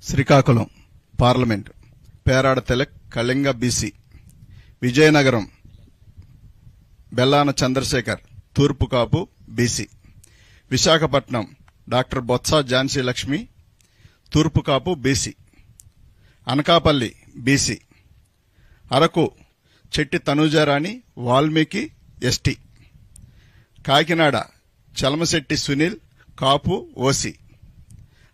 Srikakulam parliament Perada Tilak Kalinga BC, Vizianagaram Bellana Chandrasekhar Turpu Kapu BC, Visakhapatnam doctor Botsa Jhansi Lakshmi Turpu Kapu BC, Anakapalli BC, Araku Chetti Tanujarani Valmiki ST, Kakinada Chalamasetti Sunil Kapu OC,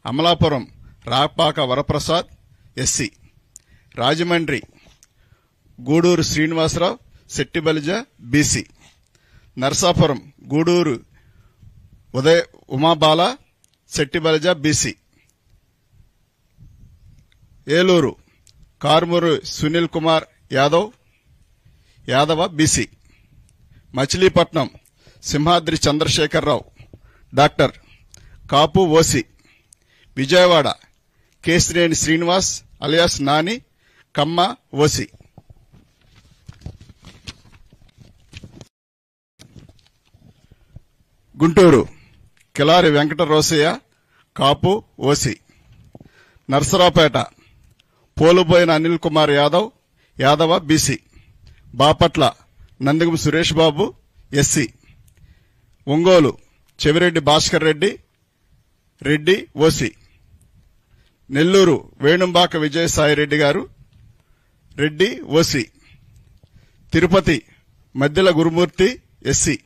Amalapuram Rapaka Varaprasad SC, Rajahmundry Guduru Srinivasarao Settibalija BC, Narasapuram Guduru Udaya Umabala Settibalija BC, Eluru Karmuru Sunil Kumar Yadava BC, Machilipatnam Simhadri Chandrasekhararao doctor Kapu OC, Vijayawada Kesineni Srinivas alias Nani Kamma OC. Guntur Kilari Venkata Rosaiah కాపు OC, Narasaraopet Poluboina Anil Kumar Yadava BC, Bapatla Nandigam Suresh Babu SC, Ongole Chevireddy Bhaskar Reddy OC, Nellore Venumbaka Vijayasaireddy గారు Reddy OC, Tirupati Maddela Gurumurthy SC,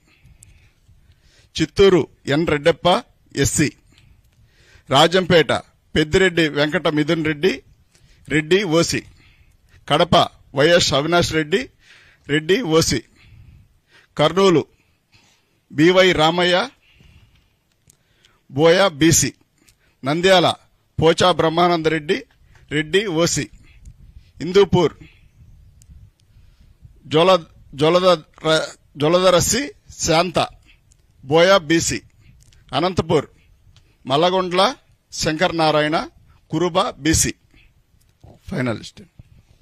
Chittoor N Reddappa SC, Rajampet Peddireddy Venkata Mithun Reddy OC, Kadapa YS Avinash Reddy OC, Kurnool BY Ramaiah Boya BC, Nandyal Pocha Brahmananda Reddy OC, Hindupur Joladarasi Shantha Boya BC, Anantapur Mallagondla Shankar Narayana Kuruba BC. Finalist.